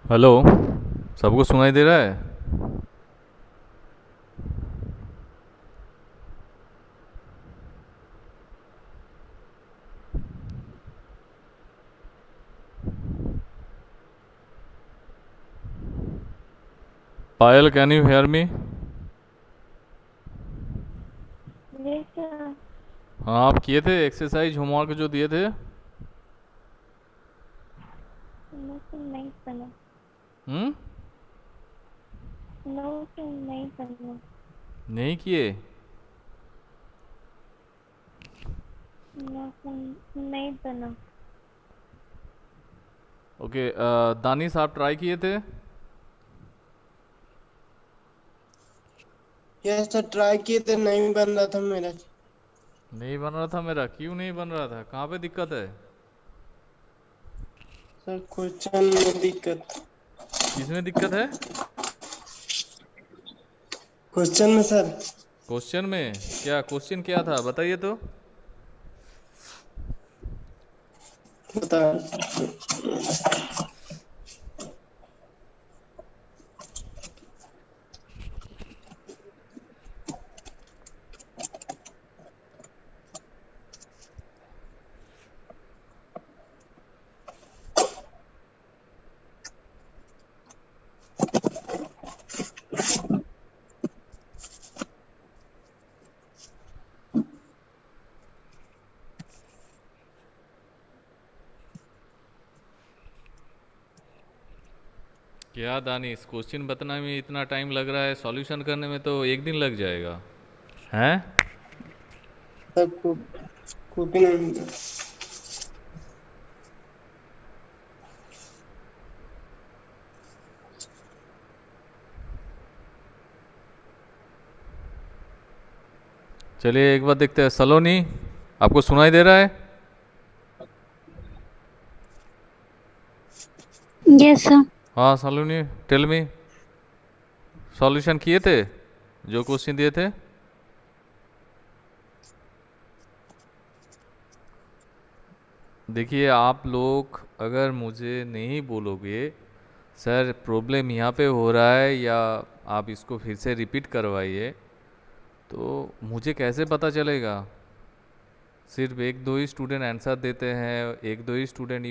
Hello. सबको सुनाई दे रहा है? पायल, कैन यू हेयर मी? ये क्या? हाँ, आप किए थे एक्सरसाइज होमवर्क जो दिए थे? लेकिन नहीं बना। हम्म। लेकिन नहीं बना। नहीं किए? लेकिन नहीं बना। ओके। दानिश, आप ट्राई किए थे? यस सर, ट्राई किए थे, नहीं बन रहा था मेरा। नहीं बन रहा था मेरा? क्यों नहीं बन रहा था? कहाँ पे दिक्कत है? सर क्वेश्चन में दिक्कत। किस में दिक्कत है? क्वेश्चन में सर। क्वेश्चन में क्या? क्वेश्चन क्या था बताइए तो। बता। क्या दानिश, क्वेश्चन बताने में इतना टाइम लग रहा है, सॉल्यूशन करने में तो एक दिन लग जाएगा। हैं? सर कॉपी नहीं। चलिए एक बार देखते हैं। सलोनी, आपको सुनाई दे रहा है? Yes sir. हाँ सलोनी, टेल मी। सॉल्यूशन किए थे जो क्वेश्चन दिए थे? देखिए, आप लोग अगर मुझे नहीं बोलोगे सर प्रॉब्लम यहाँ पे हो रहा है, या आप इसको फिर से रिपीट करवाइए, तो मुझे कैसे पता चलेगा? सिर्फ एक दो ही स्टूडेंट आंसर देते हैं, एक दो ही स्टूडेंट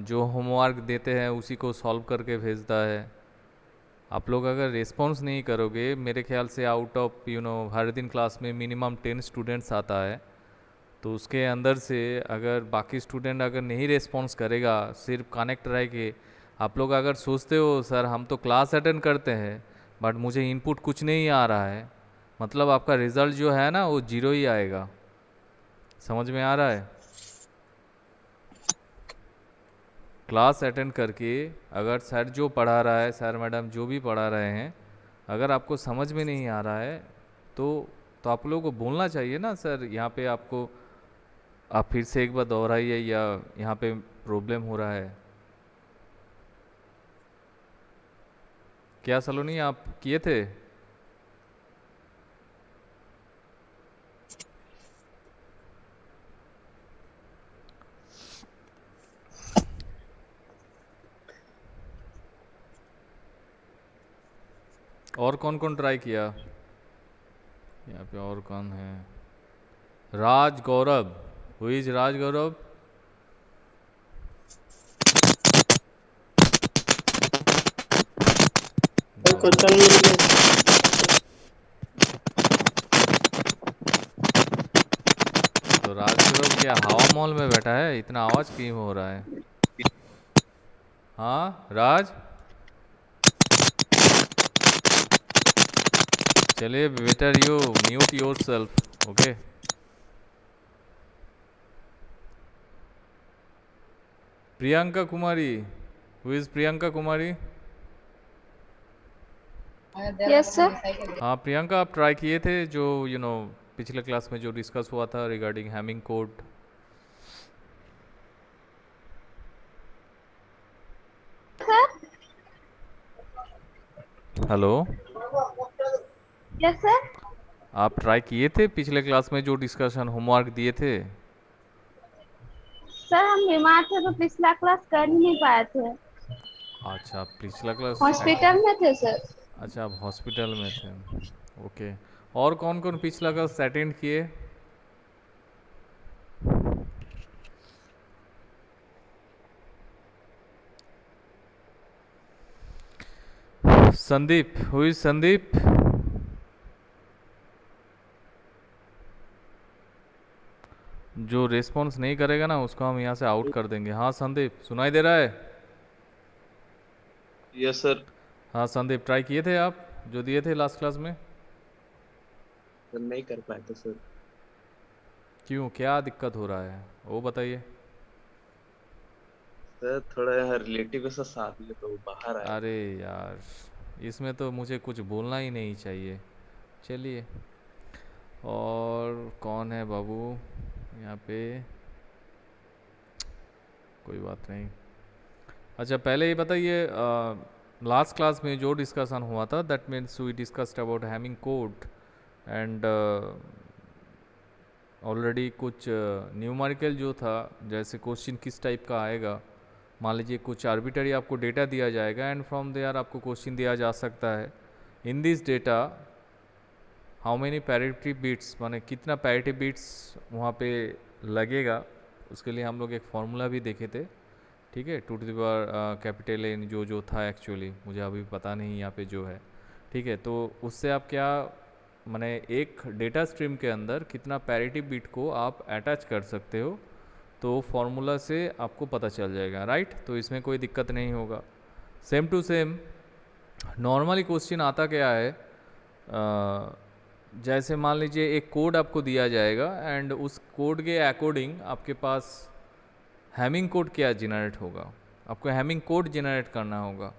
जो होमवर्क देते हैं उसी को सॉल्व करके भेजता है। आप लोग अगर रिस्पॉन्स नहीं करोगे, मेरे ख्याल से आउट ऑफ हर दिन क्लास में मिनिमम 10 स्टूडेंट्स आता है, तो उसके अंदर से अगर बाकी स्टूडेंट अगर नहीं रिस्पॉन्स करेगा, सिर्फ कनेक्ट रह के, आप लोग अगर सोचते हो सर हम तो क्लास अटेंड करते हैं बट मुझे इनपुट कुछ नहीं आ रहा है, मतलब आपका रिजल्ट जो है ना वो जीरो ही आएगा। समझ में आ रहा है? क्लास अटेंड करके अगर सर जो पढ़ा रहा है, सर मैडम जो भी पढ़ा रहे हैं, अगर आपको समझ में नहीं आ रहा है तो तो आप लोगों को बोलना चाहिए ना सर यहाँ पे आपको, आप फिर से एक बार दोहराइए, या यहाँ पे प्रॉब्लम हो रहा है। क्या सलोनी, आप किए थे? और कौन कौन ट्राई किया? यहाँ पे और कौन है? Raj Gaurav. Who is Raj Gaurav? Sir question मिल गया। तो राज गौरव क्या हवा महल में बैठा है? इतना आवाज़ क्यों हो रहा है? हाँ राज। चलिए better you mute your self. Okay. Priyanka Kumari. Who is Priyanka Kumari? Yes sir. हाँ प्रियंका, आप ट्राई किए थे जो पिछले क्लास में जो डिस्कस हुआ था regarding Hamming code? Sir. Hello. Yes sir. आप ट्राई किए थे पिछले क्लास में जो डिस्कशन होमवर्क दिए थे? सर हम बीमार थे तो पिछला क्लास कर नहीं पाए थे। अच्छा, आप पिछला क्लास हॉस्पिटल में थे सर। अच्छा, आप हॉस्पिटल में थे। ओके। और कौन कौन पिछला क्लास अटेंड किए? Sandeep, who is Sandeep? जो रिस्पॉन्स नहीं करेगा ना उसको हम यहाँ से आउट कर देंगे। हाँ संदीप, सुनाई दे रहा है? Yes sir. हाँ संदीप, ट्राई किए थे आप जो दिए थे लास्ट क्लास में? सर नहीं कर पाए थे सर। क्यों, क्या दिक्कत हो रहा है वो बताइए। सर थोड़ा यहाँ रिलेटिव के साथ शादी है तो वो बाहर आए। अरे यार, इसमें तो मुझे कुछ बोलना ही नहीं चाहिए। चलिए, और कौन है बाबू यहाँ पे? कोई बात नहीं। अच्छा, पहले ये बताइए, लास्ट क्लास में जो डिस्कशन हुआ था, that means we discussed about Hamming code and already कुछ न्यूमेरिकल जो था, जैसे क्वेश्चन किस टाइप का आएगा। मान लीजिए कुछ आर्बिटरी आपको डेटा दिया जाएगा एंड फ्रॉम देयर आपको क्वेश्चन दिया जा सकता है, in this data how many parity bits, माने कितना पैरिटी बीट्स वहाँ पे लगेगा। उसके लिए हम लोग एक फॉर्मूला भी देखे थे, ठीक है, 2 to the power capital N जो था, एक्चुअली मुझे अभी पता नहीं यहाँ पे जो है, ठीक है। तो उससे आप क्या, माने एक डेटा स्ट्रीम के अंदर कितना पैरिटी बिट को आप अटैच कर सकते हो, तो फॉर्मूला से आपको पता चल जाएगा, राइट। तो इसमें कोई दिक्कत नहीं होगा। Same to same normally question आता क्या है, जैसे मान लीजिए एक कोड आपको दिया जाएगा एंड उस कोड के अकॉर्डिंग आपके पास हैमिंग कोड क्या जनरेट होगा, आपको हैमिंग कोड जनरेट करना होगा।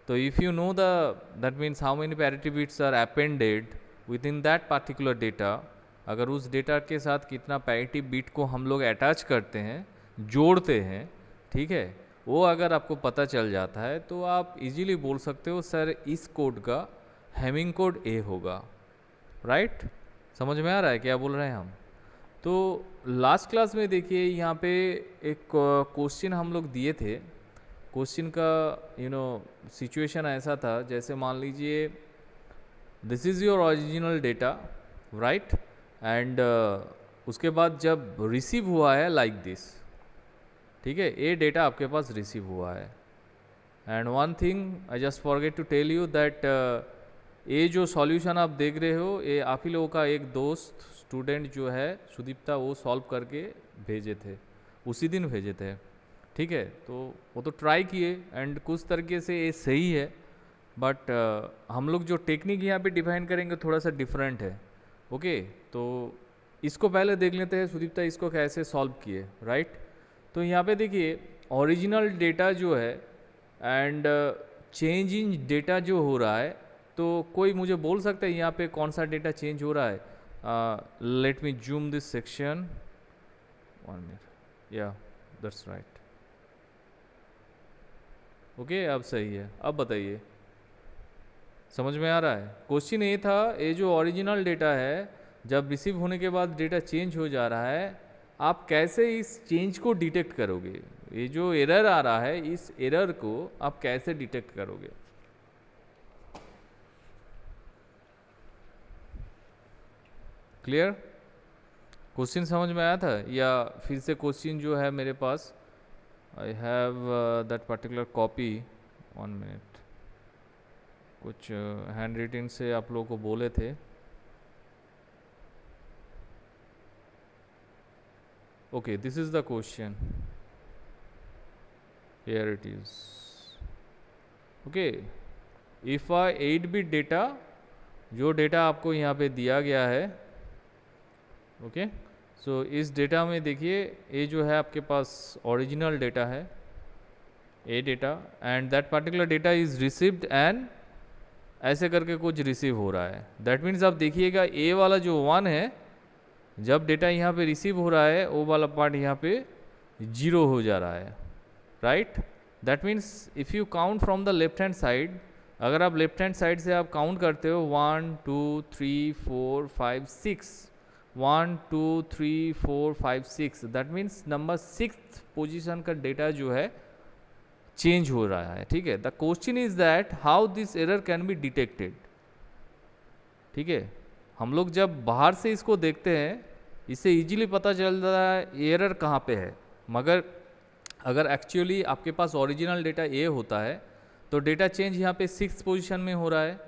तो if you know that means how many parity bits are appended within that particular data, अगर उस डेटा के साथ कितना पैरिटी बिट को हम लोग अटैच करते हैं, जोड़ते हैं, ठीक है, वो अगर आपको पता चल जाता है तो आप इजीली बोल सकते हो सर इस कोड का हैमिंग कोड ए होगा, राइट। समझ में आ रहा है क्या बोल रहे हैं हम? तो लास्ट क्लास में देखिए यहाँ पे एक क्वेश्चन हम लोग दिए थे। क्वेश्चन का सिचुएशन ऐसा था, जैसे मान लीजिए this is your original data, right, and उसके बाद जब रिसीव हुआ है लाइक दिस, ठीक है, ये डेटा आपके पास रिसीव हुआ है। And one thing I just forget to tell you that ये जो सॉल्यूशन आप देख रहे हो, ये आप ही लोगों का एक दोस्त स्टूडेंट जो है सुदीप्ता, वो सॉल्व करके भेजे थे, उसी दिन भेजे थे, ठीक है। तो वो तो ट्राई किए एंड कुछ तरीके से ये सही है, बट हम लोग जो टेक्निक यहाँ पे डिफाइन करेंगे थोड़ा सा डिफरेंट है, ओके। तो इसको पहले देख लेते हैं सुदीप्ता इसको कैसे सॉल्व किए, राइट। तो यहाँ पे देखिए ओरिजिनल डेटा जो है एंड चेंज इन डेटा जो हो रहा है, तो कोई मुझे बोल सकता है यहाँ पे कौन सा डेटा चेंज हो रहा है? Late me zoom this section, 1 minute, या दैट्स राइट, ओके, अब सही है। अब बताइए, समझ में आ रहा है? क्वेश्चन ये था, ये जो ओरिजिनल डेटा है जब रिसीव होने के बाद डेटा चेंज हो जा रहा है, आप कैसे इस चेंज को डिटेक्ट करोगे? ये जो एरर आ रहा है, इस एरर को आप कैसे डिटेक्ट करोगे? क्लियर? क्वेश्चन समझ में आया था? या फिर से क्वेश्चन जो है मेरे पास, I have that particular copy, 1 minute, कुछ हैंड रिटन से आप लोगों को बोले थे। Okay, this is the question, here it is, okay. If 8-bit data, जो डेटा आपको यहाँ पे दिया गया है, ओके, सो इस डेटा में देखिए ये जो है आपके पास ओरिजिनल डेटा है, A data, and that particular data is received and ऐसे करके कुछ रिसीव हो रहा है। दैट मीन्स आप देखिएगा ए वाला जो 1 है, जब डेटा यहाँ पे रिसीव हो रहा है, वो वाला पार्ट यहाँ पे 0 हो जा रहा है, right. That means if you count from the left hand side, अगर आप लेफ्ट हैंड साइड से आप काउंट करते हो 1 2 3 4 5 6, 1 2 3 4 5 6, that means number 6th position का डेटा जो है चेंज हो रहा है, ठीक है। The question is that how this error can be detected, ठीक है। हम लोग जब बाहर से इसको देखते हैं, इससे इजीली पता चल रहा है एरर कहाँ पे है, मगर अगर एक्चुअली आपके पास ओरिजिनल डेटा ए होता है तो डेटा चेंज यहाँ पे 6th पोजीशन में हो रहा है,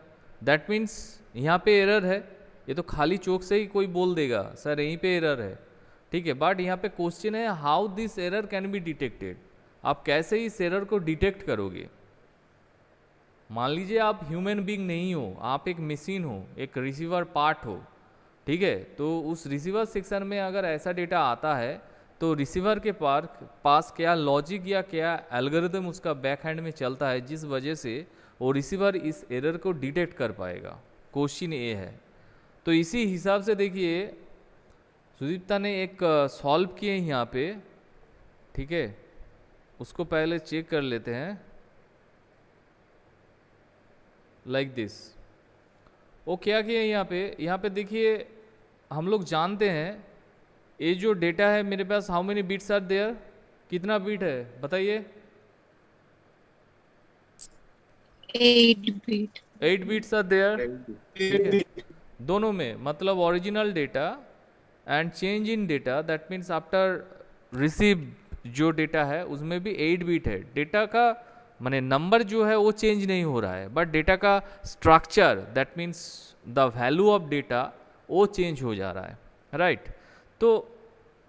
दैट मीन्स यहाँ पे एरर है। ये तो खाली चौक से ही कोई बोल देगा सर यहीं पे एरर है, ठीक है। बट यहाँ पे क्वेश्चन है how this error can be detected, आप कैसे इस एरर को डिटेक्ट करोगे। मान लीजिए आप ह्यूमन बीइंग नहीं हो, आप एक मशीन हो, एक रिसीवर पार्ट हो, ठीक है। तो उस रिसीवर सेक्शन में अगर ऐसा डेटा आता है तो रिसीवर के पास क्या लॉजिक या क्या एल्गोरिदम उसका बैक हैंड में चलता है जिस वजह से वो रिसीवर इस एरर को डिटेक्ट कर पाएगा। क्वेश्चन ये है। तो इसी हिसाब से देखिए सुदीप्ता ने एक सॉल्व किए यहाँ पे, ठीक है। उसको पहले चेक कर लेते हैं। लाइक दिस वो क्या किया यहाँ पे देखिए, हम लोग जानते हैं ये जो डेटा है मेरे पास, how many bits are there, कितना बिट है बताइए। 8 bit. 8 बिट्स आर देयर दोनों में, मतलब original data and change in data, that means after receive जो डेटा है उसमें भी 8 बिट है। डेटा का माने नंबर जो है वो चेंज नहीं हो रहा है, बट डेटा का structure that means the value of data वो चेंज हो जा रहा है, राइट। तो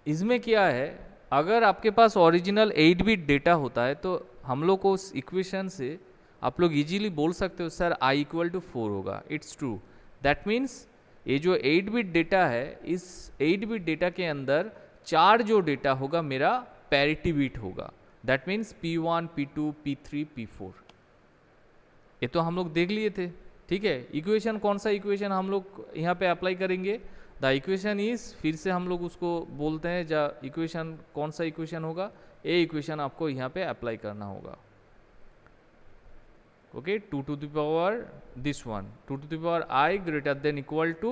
इसमें क्या है, अगर आपके पास ओरिजिनल 8 बिट डेटा होता है तो हम लोग को उस इक्वेशन से आप लोग इजीली बोल सकते हो सर i इक्वल टू 4 होगा। इट्स ट्रू, दैट मीन्स ये जो 8 बिट डेटा है, इस 8 बिट डेटा के अंदर 4 जो डेटा होगा मेरा पैरिटी बिट होगा, that means P1, P2, P3, P4। ये तो हम लोग देख लिए थे, ठीक है। इक्वेशन कौन सा इक्वेशन हम लोग यहाँ पे अप्लाई करेंगे, द इक्वेशन इज, फिर से हम लोग उसको बोलते हैं जा इक्वेशन कौन सा इक्वेशन होगा, ये इक्वेशन आपको यहाँ पे अप्लाई करना होगा। Okay, 2 to the power this one, 2 to the power I greater than equal to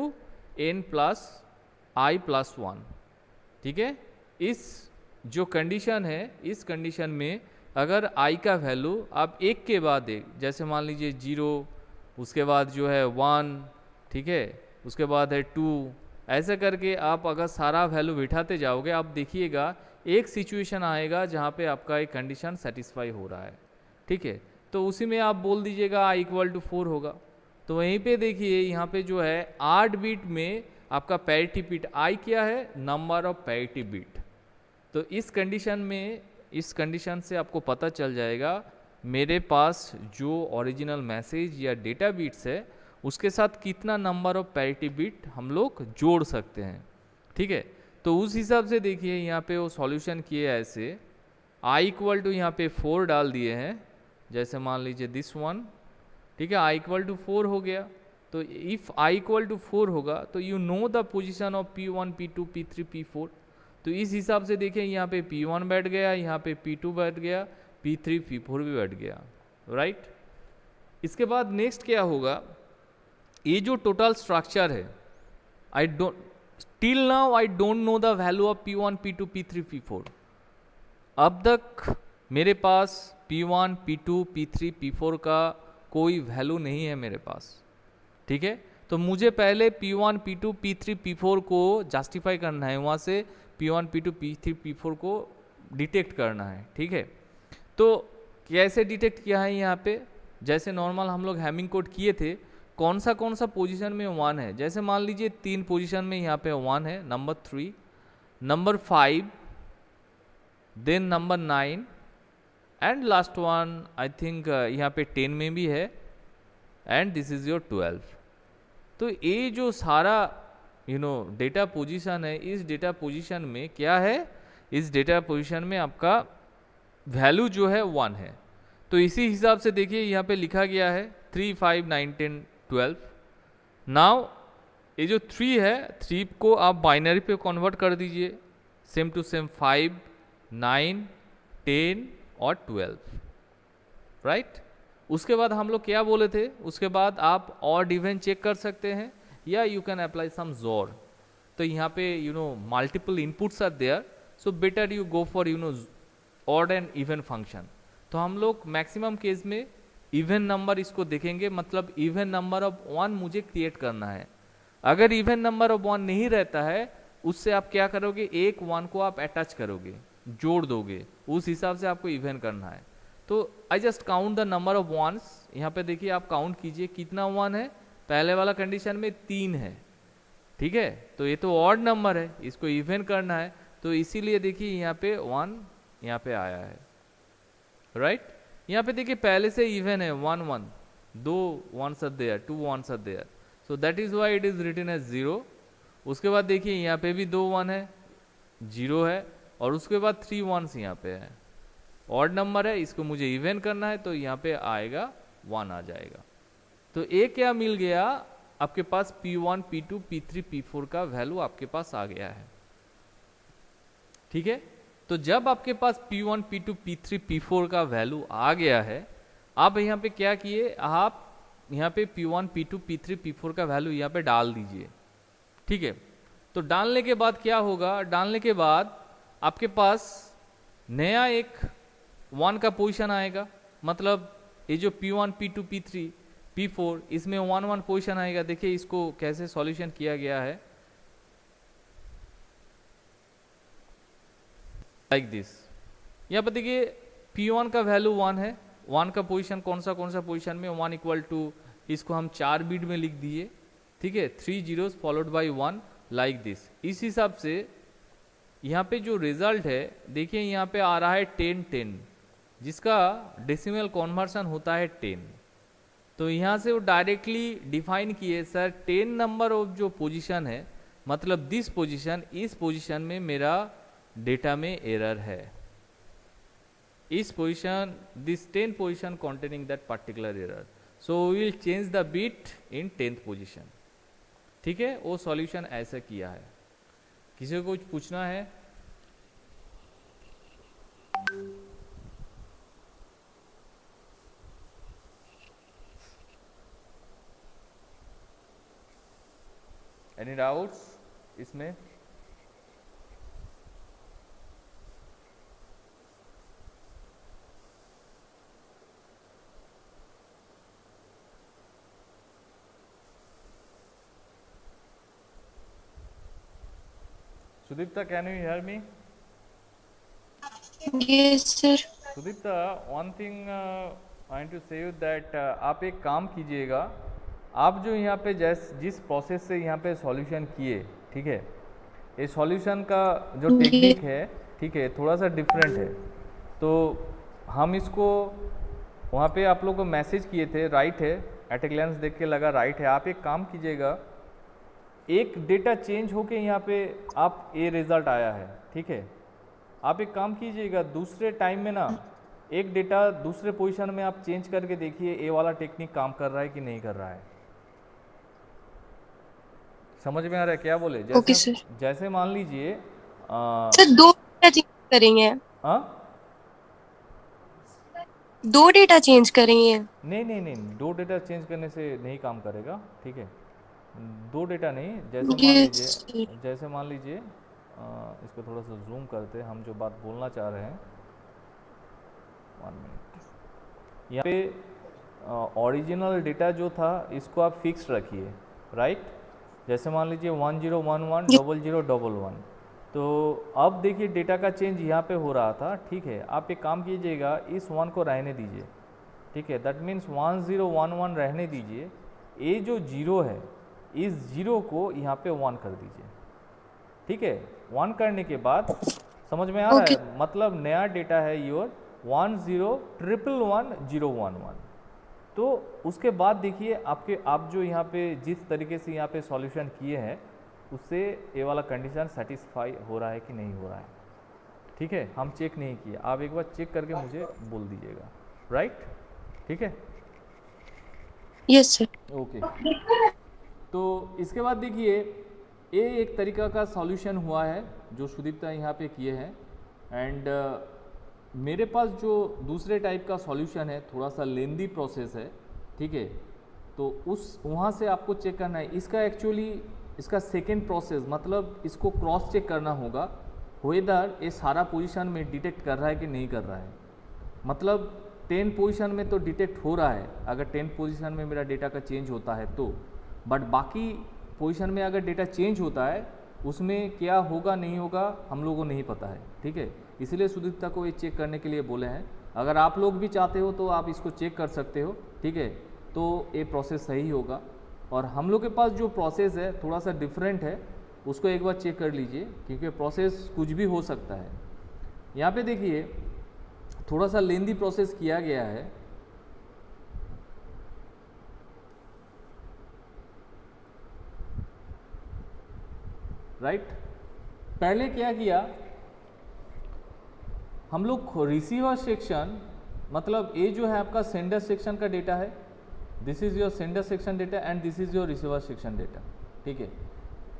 n plus I plus 1, ठीक है। इस जो कंडीशन है, इस कंडीशन में अगर I का वैल्यू आप एक के बाद एक, जैसे मान लीजिए 0, उसके बाद जो है 1, ठीक है, उसके बाद है 2, ऐसे करके आप अगर सारा वैल्यू बिठाते जाओगे, आप देखिएगा एक सिचुएशन आएगा जहाँ पे आपका एक कंडीशन सेटिस्फाई हो रहा है, ठीक है। तो उसी में आप बोल दीजिएगा i इक्वल टू 4 होगा। तो वहीं पे देखिए यहाँ पे जो है 8 बिट में आपका पैरिटी बिट i क्या है, नंबर ऑफ पैरिटी बिट। तो इस कंडीशन में, इस कंडीशन से आपको पता चल जाएगा मेरे पास जो ओरिजिनल मैसेज या डेटा बिट्स है उसके साथ कितना नंबर ऑफ पैरिटी बिट हम लोग जोड़ सकते हैं, ठीक है। तो उस हिसाब से देखिए यहाँ पे वो सॉल्यूशन किए ऐसे, i इक्वल टू यहाँ पे 4 डाल दिए हैं, जैसे मान लीजिए दिस वन, ठीक है, i इक्वल टू 4 हो गया। तो इफ़ i इक्वल टू 4 होगा तो you know the position of P1, P2, P3, P4। तो इस हिसाब से देखिए यहाँ पे P1 बैठ गया, यहाँ पे P2 बैठ गया, P3, P4 भी बैठ गया, राइट। इसके बाद नेक्स्ट क्या होगा, ये जो टोटल स्ट्रक्चर है, I don't till now I don't know the value of P1, P2, P3, P4। अब तक मेरे पास P1, P2, P3, P4 का कोई वैल्यू नहीं है मेरे पास, ठीक है। तो मुझे पहले P1, P2, P3, P4 को जस्टिफाई करना है, वहाँ से P1, P2, P3, P4 को डिटेक्ट करना है, ठीक है। तो कैसे डिटेक्ट किया है यहाँ पे, जैसे नॉर्मल हम लोग हैमिंग कोड किए थे, कौन सा पोजीशन में 1 है, जैसे मान लीजिए 3 पोजीशन में यहाँ पे 1 है, number 3, number 5, then number 9 and last one I think यहाँ पे 10 में भी है, एंड दिस इज योर 12। तो ये जो सारा डेटा पोजीशन है, इस डेटा पोजीशन में क्या है, इस डेटा पोजीशन में आपका वैल्यू जो है 1 है। तो इसी हिसाब से देखिए यहाँ पे लिखा गया है 3, 5, 9, 10, 12। नाउ ये जो 3 है, 3 को आप बाइनरी पे कन्वर्ट कर दीजिए, सेम टू सेम 5, 9, 10 और 12, राइट। उसके बाद हम लोग क्या बोले थे, उसके बाद आप ऑड इवन चेक कर सकते हैं या यू कैन अप्लाई सम जोर। तो यहाँ पे multiple inputs are there, so better you go for odd and even function. तो हम लोग मैक्सिमम केस में इवन नंबर इसको देखेंगे, मतलब इवन नंबर ऑफ 1 मुझे क्रिएट करना है। अगर इवन नंबर ऑफ 1 नहीं रहता है, उससे आप क्या करोगे, एक 1 को आप अटैच करोगे, जोड़ दोगे, उस हिसाब से आपको इवन करना है। तो I just count the number of ones. यहाँ पे देखिए आप काउंट कीजिए कितना 1 है। पहले वाला कंडीशन में 3 है, ठीक है, तो ये तो ऑड नंबर है, इसको इवन करना है, तो इसीलिए देखिए यहाँ पे 1 यहाँ पे आया है, राइट। यहाँ पे देखिए पहले से इवन है 1 1, 2 1s are there, 2 1s are there, so that is why it is written as 0। उसके बाद देखिए यहाँ पे भी 2 1 है, 0 है, और उसके बाद 3 1s यहाँ पे है, ऑड नंबर है, इसको मुझे इवन करना है, तो यहाँ पे आएगा 1 आ जाएगा। तो ये क्या मिल गया आपके पास, P1 P2 P3 P4 का वैल्यू आपके पास आ गया है, ठीक है। तो जब आपके पास P1 P2 P3 P4 का वैल्यू आ गया है, आप यहाँ पे क्या किए, आप यहाँ पे P1 P2 P3 P4 का वैल्यू यहाँ पे डाल दीजिए, ठीक है। तो डालने के बाद क्या होगा, डालने के बाद आपके पास नया एक 1 का पोजीशन आएगा, मतलब ये जो P1 P2 P3 P4 इसमें 1 1 पोजीशन आएगा। देखिए इसको कैसे सॉल्यूशन किया गया है, लाइक दिस। यहाँ पर देखिए P1 का वैल्यू 1 है, 1 का पोजीशन कौन सा पोजीशन में, 1 इक्वल टू, इसको हम 4 बिट में लिख दिए, ठीक है, 3 zeros followed by 1 like this. इस हिसाब से यहाँ पे जो रिजल्ट है देखिए यहाँ पे आ रहा है 10 10, जिसका डेसिमल कन्वर्शन होता है 10। तो यहाँ से वो डायरेक्टली डिफाइन किए, सर 10 नंबर ऑफ जो पोजीशन है, मतलब दिस पोजीशन, इस पोजीशन में मेरा डेटा में एरर है, इस position, this 10 position containing that particular error, so we will change the bit in 10th position, ठीक है। वो सॉल्यूशन ऐसा किया है। किसी को कुछ पूछना है? एनी डाउट्स इसमें? Sudipta, can you hear me? Yes, sir. Sudipta, one thing I want to say you that आप एक काम कीजिएगा, आप जो यहाँ पे जिस प्रोसेस से यहाँ पे सॉल्यूशन किए, ठीक है, ये सॉल्यूशन का जो टेक्निक है, ठीक है, थोड़ा सा डिफरेंट है। तो हम इसको वहाँ पे आप लोग को मैसेज किए थे, राइट है, एट ए ग्लैंस देख के लगा राइट है। आप एक काम कीजिएगा, एक डेटा चेंज होके यहाँ पे आप ये रिजल्ट आया है, ठीक है, आप एक काम कीजिएगा, दूसरे टाइम में ना एक डेटा दूसरे पोजीशन में आप चेंज करके देखिए ये वाला टेक्निक काम कर रहा है कि नहीं कर रहा है। समझ में आ रहा है क्या बोले? जैसे ओके सर। जैसे मान लीजिए सर 2 डेटा चेंज करेंगे, हाँ, 2 डेटा चेंज करेंगे। नहीं, 2 डेटा चेंज करने से नहीं काम करेगा, ठीक है, 2 डेटा नहीं, जैसे मान लीजिए इसको थोड़ा सा जूम करते, हम जो बात बोलना चाह रहे हैं, 1 मिनट। यहाँ पे ओरिजिनल डेटा जो था इसको आप फिक्स रखिए, राइट। जैसे मान लीजिए 1011 0011, तो अब देखिए डेटा का चेंज यहाँ पे हो रहा था, ठीक है। आप एक काम कीजिएगा, इस 1 को रहने दीजिए, ठीक है, दैट मीन्स 1011 रहने दीजिए, ये जो 0 है इस 0 को यहाँ पे 1 कर दीजिए, ठीक है। 1 करने के बाद समझ में आ रहा है, मतलब नया डेटा है योर 10111011। तो उसके बाद देखिए आप जो यहाँ पे जिस तरीके से यहाँ पे सॉल्यूशन किए हैं, उससे ये वाला कंडीशन सेटिस्फाई हो रहा है कि नहीं हो रहा है, ठीक है। हम चेक नहीं किए, आप एक बार चेक करके मुझे बोल दीजिएगा, राइट, ठीक है। Yes sir. ओके, तो इसके बाद देखिए ये एक तरीका का सॉल्यूशन हुआ है जो सुदीप्ता यहाँ पे किए हैं, एंड मेरे पास जो दूसरे टाइप का सॉल्यूशन है थोड़ा सा लेंदी प्रोसेस है, ठीक है। तो वहाँ से आपको चेक करना है, इसका एक्चुअली इसका सेकेंड प्रोसेस, मतलब इसको क्रॉस चेक करना होगा वेदर ये सारा पोजीशन में डिटेक्ट कर रहा है कि नहीं कर रहा है। मतलब 10 पोजीशन में तो डिटेक्ट हो रहा है, अगर 10 पोजीशन में मेरा डेटा का चेंज होता है तो, बट बाकी पोजीशन में अगर डेटा चेंज होता है उसमें क्या होगा नहीं होगा हम लोगों को नहीं पता है, ठीक है। इसलिए सुदीप्ता को ये चेक करने के लिए बोले हैं। अगर आप लोग भी चाहते हो तो आप इसको चेक कर सकते हो, ठीक है, तो ये प्रोसेस सही होगा। और हम लोग के पास जो प्रोसेस है थोड़ा सा डिफरेंट है, उसको एक बार चेक कर लीजिए, क्योंकि प्रोसेस कुछ भी हो सकता है। यहाँ पे देखिए थोड़ा सा लेंदी प्रोसेस किया गया है। राइट, पहले क्या किया हम लोग, रिसीवर सेक्शन मतलब ये जो है आपका सेंडर सेक्शन का डेटा है, this is your sender section data and this is your receiver section data, ठीक है।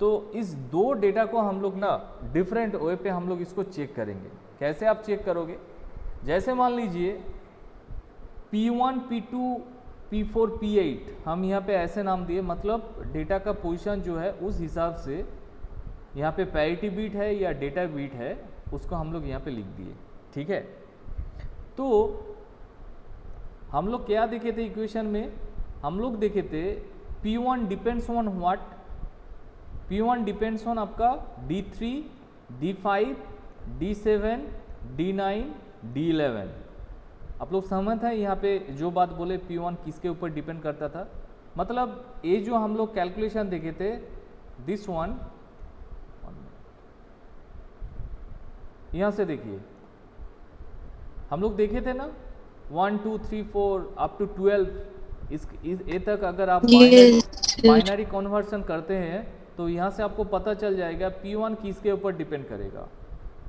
तो इस दो डेटा को हम लोग ना डिफरेंट वे पे हम लोग इसको चेक करेंगे। कैसे आप चेक करोगे, जैसे मान लीजिए P1, P2, P4, P8 हम यहाँ पे ऐसे नाम दिए, मतलब डेटा का पोजीशन जो है उस हिसाब से यहाँ पे पैरिटी बीट है या डेटा बीट है उसको हम लोग यहाँ पे लिख दिए, ठीक है। तो हम लोग क्या देखे थे इक्वेशन में, हम लोग देखे थे P1 depends on what, P1 depends on आपका D3, D5, D7, D9, D11। आप लोग सहमत हैं यहाँ पे जो बात बोले P1 किसके ऊपर डिपेंड करता था, मतलब ये जो हम लोग कैलकुलेशन देखे थे दिस वन, यहाँ से देखिए हम लोग देखे थे ना 1 2 3 4 अप टू 12 इस ए तक अगर आप बाइनरी कन्वर्सन करते हैं तो यहाँ से आपको पता चल जाएगा P1 किसके ऊपर डिपेंड करेगा,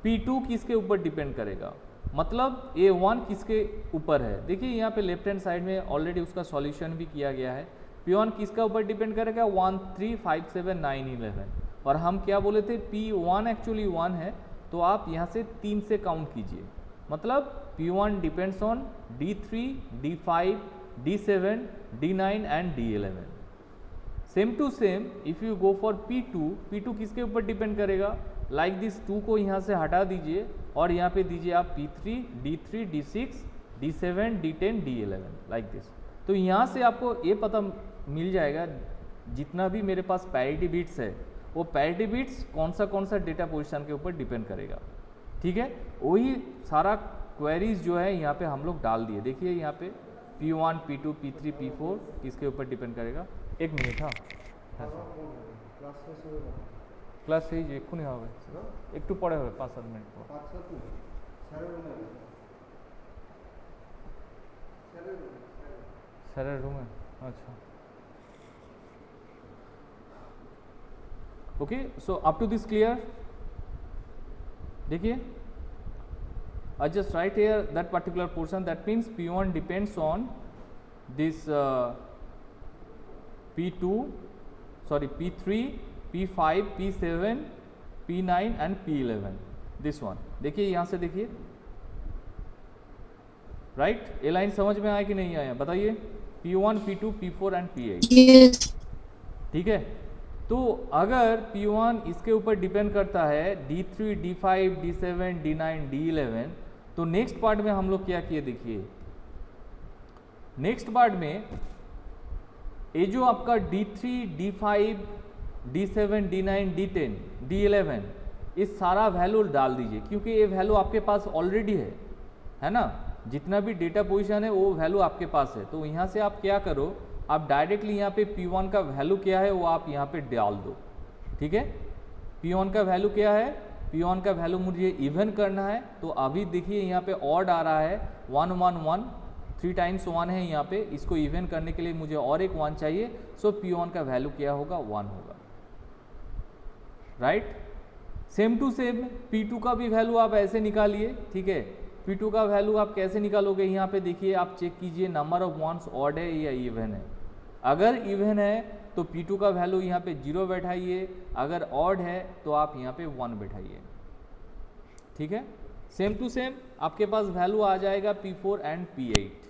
P2 किसके ऊपर डिपेंड करेगा, मतलब A1 किसके ऊपर है। देखिए यहाँ पे लेफ्ट हैंड साइड में ऑलरेडी उसका सॉल्यूशन भी किया गया है। P1 किसका ऊपर डिपेंड करेगा 1 3 5 7 9 11, और हम क्या बोले थे P1 एक्चुअली 1 है, तो आप यहाँ से 3 से काउंट कीजिए, मतलब P1 depends on D3, D5, D7, D9 and D11। Same to same if you go for P2, P2 किसके ऊपर डिपेंड करेगा, लाइक दिस 2 को यहाँ से हटा दीजिए और यहाँ पे दीजिए आप P3, D3, D6, D7, D10, D11 like this. तो यहाँ से आपको ये पता मिल जाएगा जितना भी मेरे पास पैरिटी बिट्स है वो पैरिटी बिट्स कौन सा डेटा पोजीशन के ऊपर डिपेंड करेगा, ठीक है। वही सारा क्वेरीज जो है यहाँ पे हम लोग डाल दिए। देखिए यहाँ पे P1, P2, P3, P4 किसके ऊपर डिपेंड करेगा। एक मिनट, हाँ क्लास সেই যে এক্ষুনি হবে, একটু পরে হবে 5-7 মিনিট পর। স্যারের রুমে, আচ্ছা okay. So up to this clear, देखिए I just write here that particular portion, that means P1 depends on this P2, sorry P3, P5, P7, P9 and P11, this one। देखिए यहाँ से देखिए, राइट, ये लाइन समझ में आया कि नहीं आया बताइए, P1, P2, P4 and P8, yes, ठीक है। तो अगर P1 इसके ऊपर डिपेंड करता है D3, D5, D7, D9, D11, तो नेक्स्ट पार्ट में हम लोग क्या किए देखिए, नेक्स्ट पार्ट में ये जो आपका D3, D5, D7, D9, D10, D11 इस सारा वैल्यू डाल दीजिए, क्योंकि ये वैल्यू आपके पास ऑलरेडी है ना, जितना भी डेटा पोजीशन है वो वैल्यू आपके पास है। तो यहाँ से आप क्या करो, आप डायरेक्टली यहाँ पे P1 का वैल्यू क्या है वो आप यहाँ पे डाल दो, ठीक है। P1 का वैल्यू क्या है, P1 का वैल्यू मुझे इवन करना है, तो अभी देखिए यहाँ पे ऑड आ रहा है 1 1 1, 3 टाइम्स 1 है यहाँ पे, इसको इवन करने के लिए मुझे और एक 1 चाहिए। सो P1 का वैल्यू क्या होगा 1 होगा, right. Same to same P2 का भी वैल्यू आप ऐसे निकालिए, ठीक है। P2 का वैल्यू आप कैसे निकालोगे, यहाँ पे देखिए आप चेक कीजिए नंबर ऑफ वंस ऑड है या इवन है। अगर इवन है तो P2 का वैल्यू यहाँ पे 0 बैठाइए, अगर ऑड है तो आप यहाँ पे 1 बैठाइए, ठीक है। सेम टू सेम आपके पास वैल्यू आ जाएगा P4 एंड P8,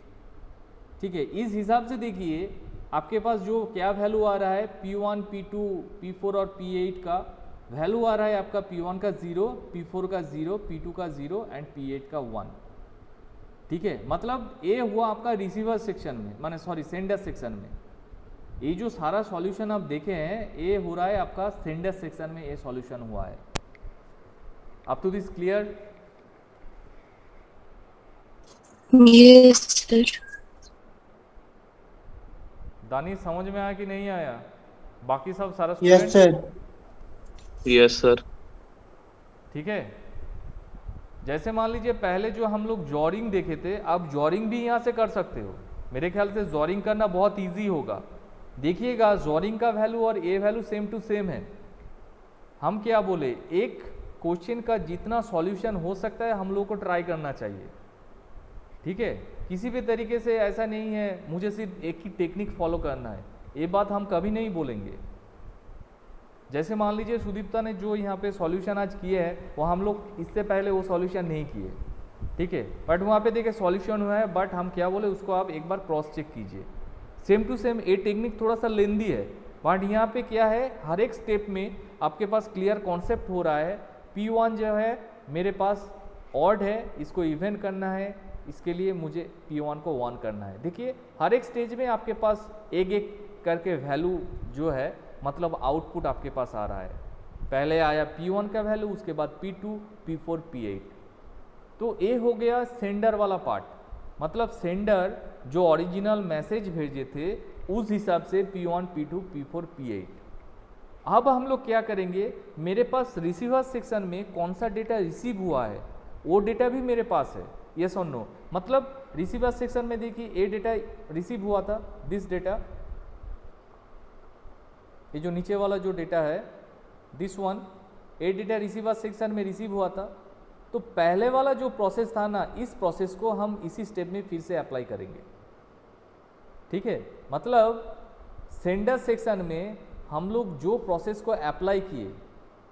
ठीक है। इस हिसाब से देखिए आपके पास जो क्या वैल्यू आ रहा है P1, P2, P4 और P8 का वैल्यू आ रहा है आपका P1 का 0, P4 का 0, P2 का 0 एंड P8 का 1, ठीक है, मतलब ए हुआ आपका रिसीवर सेक्शन में, माने सॉरी सेंडर सेक्शन में। ये जो सारा सॉल्यूशन आप देखे हैं ए हो रहा है आपका सेंडर सेक्शन में, ये सॉल्यूशन हुआ है। Up to this clear? Yes sir. दानी समझ में आया कि नहीं आया? बाकी सब सारा yes student sir. Yes sir. ठीक है। जैसे मान लीजिए पहले जो हम लोग जॉरिंग देखे थे, आप जॉरिंग भी यहाँ से कर सकते हो। मेरे ख्याल से जॉरिंग करना बहुत इजी होगा। देखिएगा जॉरिंग का वैल्यू और ए वैल्यू सेम टू सेम है। हम क्या बोले, एक क्वेश्चन का जितना सॉल्यूशन हो सकता है हम लोग को ट्राई करना चाहिए। ठीक है, किसी भी तरीके से ऐसा नहीं है मुझे सिर्फ एक ही टेक्निक फॉलो करना है, ये बात हम कभी नहीं बोलेंगे। जैसे मान लीजिए सुदीप्ता ने जो यहाँ पे सॉल्यूशन आज किए हैं वो हम लोग इससे पहले वो सॉल्यूशन नहीं किए, ठीक है, बट वहाँ पे देखिए सॉल्यूशन हुआ है, बट हम क्या बोले उसको आप एक बार क्रॉस चेक कीजिए। सेम टू सेम ये टेक्निक थोड़ा सा लेंदी है, बट यहाँ पे क्या है हर एक स्टेप में आपके पास क्लियर कॉन्सेप्ट हो रहा है। P1 जो है मेरे पास ऑड है, इसको इवन करना है, इसके लिए मुझे P1 को 1 करना है। देखिए हर एक स्टेज में आपके पास एक एक करके वैल्यू जो है मतलब आउटपुट आपके पास आ रहा है। पहले आया P1 का वैल्यू, उसके बाद P2, P4, P8। तो ये हो गया सेंडर वाला पार्ट, मतलब सेंडर जो ओरिजिनल मैसेज भेजे थे उस हिसाब से P1, P2, P4, P8। अब हम लोग क्या करेंगे, मेरे पास रिसीवर सेक्शन में कौन सा डेटा रिसीव हुआ है वो डेटा भी मेरे पास है, यस और नो। मतलब रिसीवर सेक्शन में देखिए ये डेटा रिसीव हुआ था, दिस डेटा, ये जो नीचे वाला जो डेटा है दिस वन, ये डेटा रिसीवर सेक्शन में रिसीव हुआ था। तो पहले वाला जो प्रोसेस था ना, इस प्रोसेस को हम इसी स्टेप में फिर से अप्लाई करेंगे। ठीक है, मतलब सेंडर सेक्शन में हम लोग जो प्रोसेस को अप्लाई किए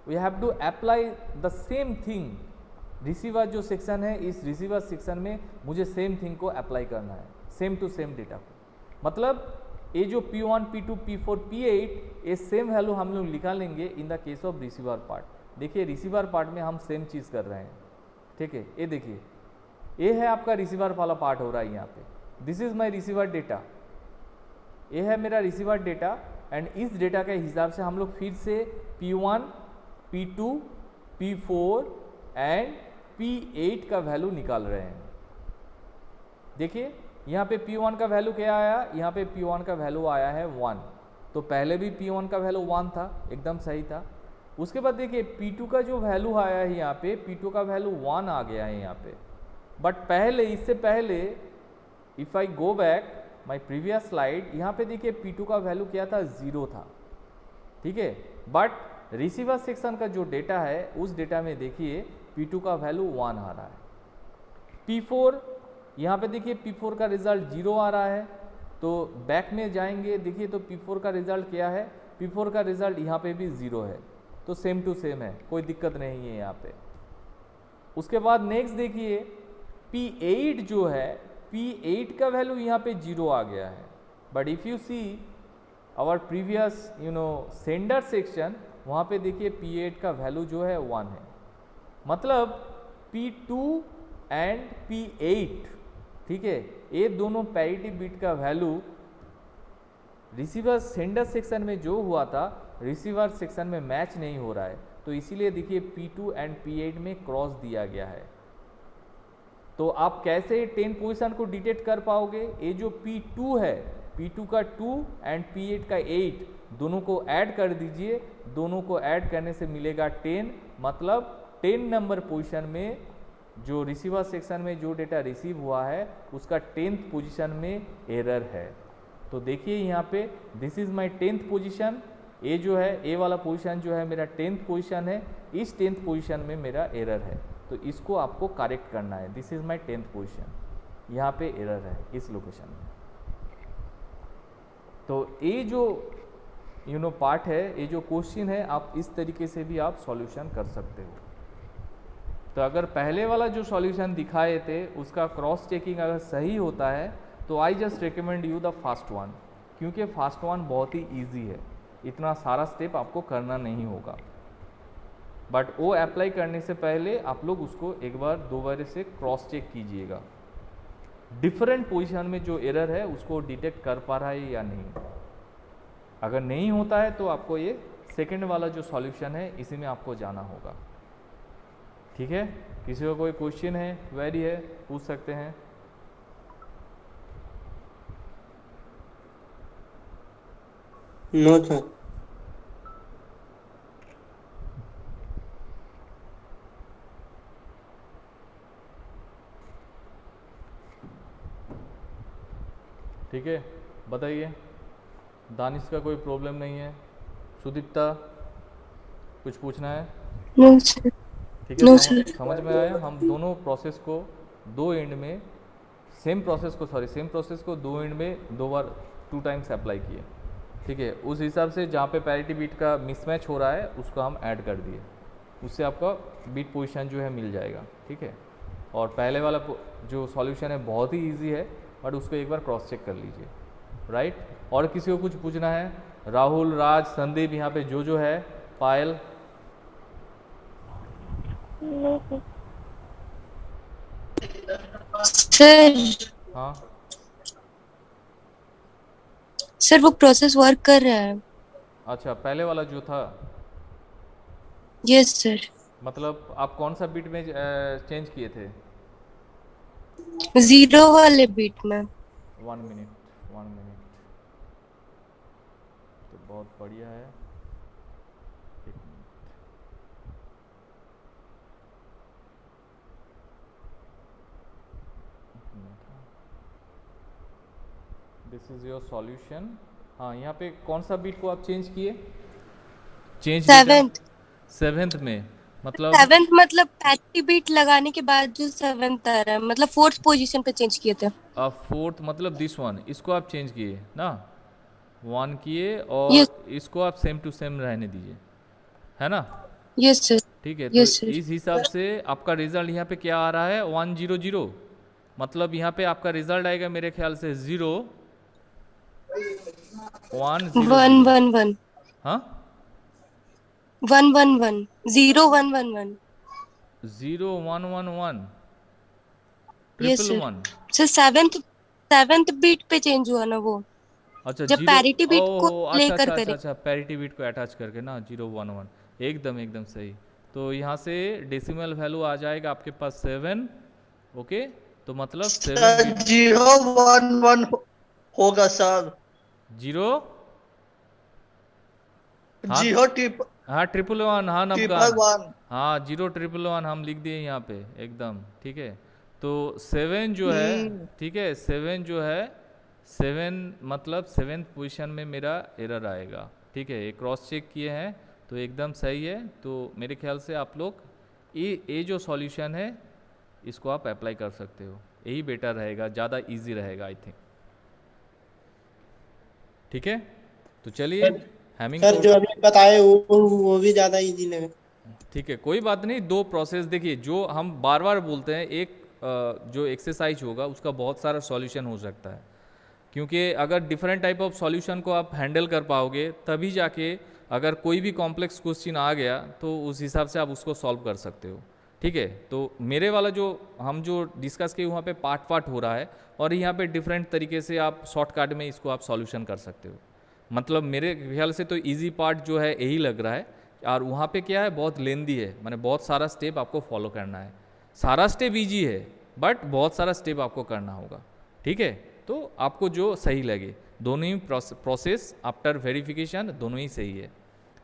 we have to apply the same thing. Receiver जो सेक्शन है, इस रिसीवर सेक्शन में मुझे सेम थिंग को अप्लाई करना है, सेम टू सेम डेटा को। मतलब ये जो P1, P2, P4, P8 ये सेम वैल्यू हम लोग निकालेंगे in the case of receiver part. देखिए रिसीवर पार्ट में हम सेम चीज़ कर रहे हैं, ठीक है। ये देखिए ये है आपका रिसीवर वाला पार्ट हो रहा है यहाँ पे, this is my receiver data, ये है मेरा रिसीवर डेटा। एंड इस डेटा के हिसाब से हम लोग फिर से P1, P2, P4 and P8 का वैल्यू निकाल रहे हैं। देखिए यहाँ पे P1 का वैल्यू क्या आया, यहाँ पे P1 का वैल्यू आया है 1। तो पहले भी P1 का वैल्यू 1 था, एकदम सही था। उसके बाद देखिए P2 का जो वैल्यू आया है यहाँ पे, P2 का वैल्यू 1 आ गया है यहाँ पे। बट पहले, इससे पहले if I go back my previous slide, यहाँ पे देखिए P2 का वैल्यू क्या था, 0 था, ठीक है। बट रिसीवर सेक्शन का जो डेटा है उस डेटा में देखिए P2 का वैल्यू 1 आ रहा है। P4 यहाँ पे देखिए P4 का रिजल्ट 0 आ रहा है। तो बैक में जाएंगे, देखिए तो P4 का रिजल्ट क्या है, P4 का रिजल्ट यहाँ पे भी 0 है। तो सेम टू सेम है, कोई दिक्कत नहीं है यहाँ पे। उसके बाद नेक्स्ट देखिए P8 जो है, P8 का वैल्यू यहाँ पे 0 आ गया है। But if you see our previous sender section, वहाँ पे देखिए P8 का वैल्यू जो है 1 है। मतलब P2 एंड P8, ठीक है, ये दोनों पैरिटी बिट का वैल्यू रिसीवर सेंडर सेक्शन में जो हुआ था रिसीवर सेक्शन में मैच नहीं हो रहा है। तो इसीलिए देखिए P2 एंड P8 में क्रॉस दिया गया है। तो आप कैसे 10 पोजीशन को डिटेक्ट कर पाओगे, ये जो P2 है, P2 का 2 एंड P8 का 8 दोनों को ऐड कर दीजिए, दोनों को ऐड करने से मिलेगा 10। मतलब 10 नंबर पोजीशन में जो रिसीवर सेक्शन में जो डेटा रिसीव हुआ है उसका 10th पोजीशन में एरर है। तो देखिए यहाँ पे this is my 10th position, A जो है ए वाला पोजीशन जो है मेरा 10th पोजीशन है, इस 10th पोजीशन में मेरा एरर है। तो इसको आपको करेक्ट करना है, this is my 10th position, यहाँ पे एरर है इस लोकेशन में। तो ये जो पार्ट है, ये जो क्वेश्चन है, आप इस तरीके से भी आप सॉल्यूशन कर सकते हो। तो अगर पहले वाला जो सॉल्यूशन दिखाए थे उसका क्रॉस चेकिंग अगर सही होता है तो I just recommend you the fast one, क्योंकि फास्ट वन बहुत ही इजी है, इतना सारा स्टेप आपको करना नहीं होगा। बट वो अप्लाई करने से पहले आप लोग उसको एक बार 2 बार से क्रॉस चेक कीजिएगा। डिफरेंट पोजीशन में जो एरर है उसको डिटेक्ट कर पा रहा है या नहीं। अगर नहीं होता है तो आपको ये सेकंड वाला जो सॉल्यूशन है इसी में आपको जाना होगा। ठीक है, किसी का कोई क्वेश्चन है, क्वेरी है, पूछ सकते हैं। No sir. ठीक है, बताइए। दानिश का कोई प्रॉब्लम नहीं है। सुदीप्ता कुछ पूछना है? No sir. ठीक है, नो सर। समझ में आया। हम दोनों प्रोसेस को दो एंड में सेम प्रोसेस को दो एंड में दो बार 2 टाइम्स अप्लाई किए। ठीक है, उस हिसाब से जहाँ पे पैरिटी बीट का मिसमैच हो रहा है उसको हम ऐड कर दिए, उससे आपका बीट पोजीशन जो है मिल जाएगा। ठीक है, और पहले वाला जो सॉल्यूशन है बहुत ही इजी है, बट उसको एक बार क्रॉस चेक कर लीजिए। राइट, और किसी को कुछ पूछना है? राहुल, राज, संदीप, यहाँ पे जो है, पायल। सर हाँ, सर वो प्रोसेस वर्क कर रहा है। अच्छा, पहले वाला जो था, यस सर। मतलब आप कौन सा बीट में चेंज किए थे? 0 वाले बीट में। 1 मिनट, 1 मिनट, तो बहुत बढ़िया है। एक minute. This is your solution. हाँ, यहाँ पे कौन सा बीट को आप चेंज किए? चेंज 7th में, मतलब 7th मतलब पैरिटी बीट लगाने के बाद जो 7th आ रहा है, मतलब 4th पोजीशन पे चेंज किए थे। 4th मतलब दिस वन, इसको आप चेंज किए ना, 1 किए, यस और इसको आप सेम टू सेम रहने दीजिए, है ना? Yes sir. ठीक है, तो यस सर। इस हिसाब से आपका रिजल्ट यहाँ पे क्या आ रहा है? 100, मतलब यहाँ पे आपका रिजल्ट आएगा मेरे ख्याल से 0 1 0 1 0। 1 1 हाँ, 1 1 1 0 1 1 1। 0 1 1 1 yes triple sir. 1। Sir 7th bit पे चेंज हुआ ना वो, अच्छा, जब 0, पैरिटी बीट को ओह, प्ले अच्छा कर अच्छा अच्छा करे। अच्छा, पैरिटी बीट को अटैच करके ना, 0 1 1, एकदम एकदम सही। तो यहाँ से डेसिमल वैल्यू आ जाएगा आपके पास 7। ओके, तो मतलब 7 बीट 0 1 1 होगा सर। 0, हाँ 0 हाँ, 1 1 1, हाँ ट्रिपल नमकान, वन। हाँ 0 1 1 1 हम लिख दिए यहाँ पे एकदम। ठीक है, तो 7 जो है, ठीक है, 7 जो है, 7 मतलब 7th पोजीशन में मेरा एरर आएगा। ठीक है, ये क्रॉस चेक किए हैं तो एकदम सही है। तो मेरे ख्याल से आप लोग ये जो सॉल्यूशन है इसको आप अप्लाई कर सकते हो, यही बेटर रहेगा, ज़्यादा इजी रहेगा आई थिंक। ठीक है, तो चलिए हैमिंग सर जो अभी बताए वो भी ज्यादा इजी लगे। ठीक है, कोई बात नहीं। दो प्रोसेस देखिए, जो हम बार बार बोलते हैं, एक जो एक्सरसाइज होगा उसका बहुत सारा सॉल्यूशन हो सकता है, क्योंकि अगर डिफरेंट टाइप ऑफ सॉल्यूशन को आप हैंडल कर पाओगे तभी जाके अगर कोई भी कॉम्प्लेक्स क्वेश्चन आ गया तो उस हिसाब से आप उसको सॉल्व कर सकते हो। ठीक है, तो मेरे वाला जो हम जो डिस्कस किए वहाँ पे पार्ट पार्ट हो रहा है, और यहाँ पे डिफरेंट तरीके से आप शॉर्टकट में इसको आप सॉल्यूशन कर सकते हो। मतलब मेरे ख्याल से तो इजी पार्ट जो है यही लग रहा है, और वहाँ पे क्या है, बहुत लेंदी है, माने बहुत सारा स्टेप आपको फॉलो करना है। सारा स्टेप इजी है बट बहुत सारा स्टेप आपको करना होगा। ठीक है, तो आपको जो सही लगे, दोनों ही प्रोसेस आफ्टर वेरिफिकेशन दोनों ही सही है।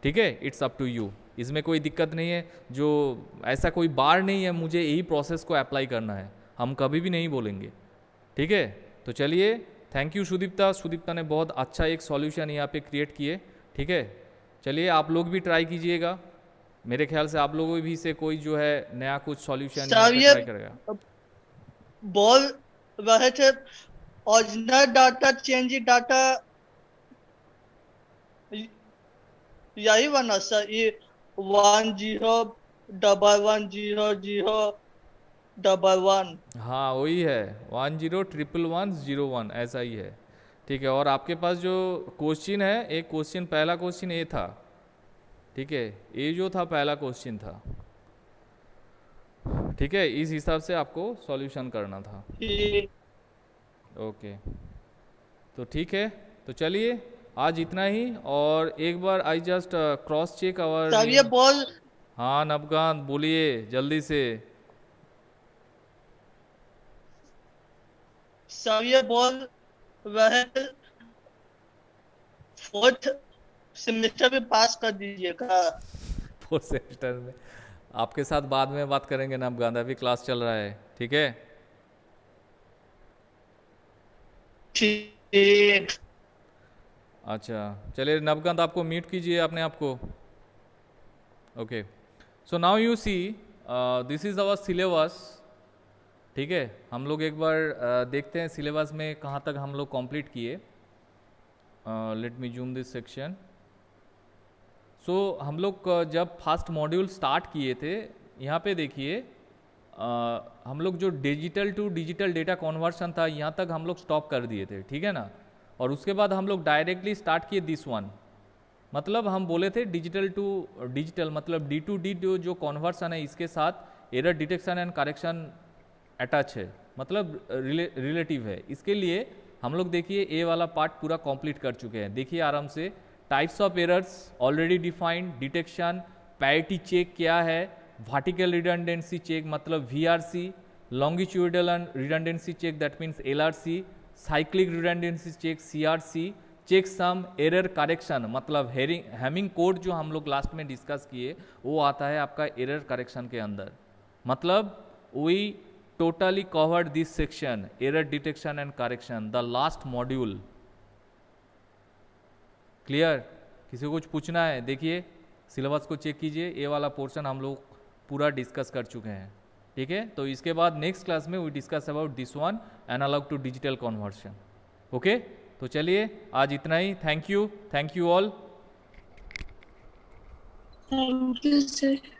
ठीक है, इट्स अप टू यू, इसमें कोई दिक्कत नहीं है। जो ऐसा कोई बार नहीं है मुझे यही प्रोसेस को अप्लाई करना है, हम कभी भी नहीं बोलेंगे। ठीक है, तो चलिए, थैंक यू सुदीप्ता ने बहुत अच्छा एक सॉल्यूशन यहाँ पे क्रिएट किए। ठीक है, चलिए आप लोग भी ट्राई कीजिएगा, मेरे ख्याल से आप लोगों भी से कोई जो है नया कुछ सॉल्यूशन यहाँ सर पे ये ट्राई करेगा। बोल रहे थे ओरिजिनल डाटा चेंज डाटा यही बना सर, ये 10110011। हाँ वही है, 10111101 ऐसा ही है। ठीक है, और आपके पास जो क्वेश्चन है, एक क्वेश्चन, पहला क्वेश्चन ये था। ठीक है, ये जो था पहला क्वेश्चन था। ठीक है, इस हिसाब से आपको सॉल्यूशन करना था। ओके, तो ठीक है, तो चलिए आज इतना ही। और एक बार I just cross check our. Sir ये बॉल हाँ नवकांत बोलिए जल्दी से। सर ये बॉल वह फोर्थ सेमेस्टर में पास कर दीजिएगा। फोर्थ सेमेस्टर में आपके साथ बाद में बात करेंगे नवकांत, अभी क्लास चल रहा है, ठीक है। ठीक। अच्छा चलिए नवकांत आपको म्यूट कीजिए अपने आप को। Okay, so now you see this is our syllabus, ठीक है। हम लोग एक बार देखते हैं सिलेबस में कहाँ तक हम लोग कंप्लीट किए। Let me zoom this section. So हम लोग जब फर्स्ट मॉड्यूल स्टार्ट किए थे, यहाँ पे देखिए हम लोग जो digital to digital data conversion था यहाँ तक हम लोग स्टॉप कर दिए थे, ठीक है ना। और उसके बाद हम लोग डायरेक्टली स्टार्ट किए दिस वन, मतलब हम बोले थे डिजिटल टू डिजिटल मतलब डी टू डी जो कन्वर्सन है इसके साथ error detection and correction attach है, मतलब रिलेटिव है। इसके लिए हम लोग देखिए ए वाला पार्ट पूरा कंप्लीट कर चुके हैं। देखिए आराम से, types of errors already defined, detection, parity check क्या है, वर्टिकल रिडंडेंसी चेक मतलब VRC, longitudinal redundancy check that means LRC, cyclic redundancy check CRC, check sum, error correction मतलब हैमिंग कोड जो हम लोग लास्ट में डिस्कस किए वो आता है आपका एरर करेक्शन के अंदर। मतलब we totally covered this section, error detection and correction, the last module. Clear? किसी को कुछ पूछना है? देखिए सिलेबस को चेक कीजिए, ये वाला पोर्शन हम लोग पूरा डिस्कस कर चुके हैं, ठीक है। तो इसके बाद नेक्स्ट क्लास में we discuss about this one, analog to digital conversion. Okay, तो चलिए आज इतना ही। Thank you all. Thank you sir.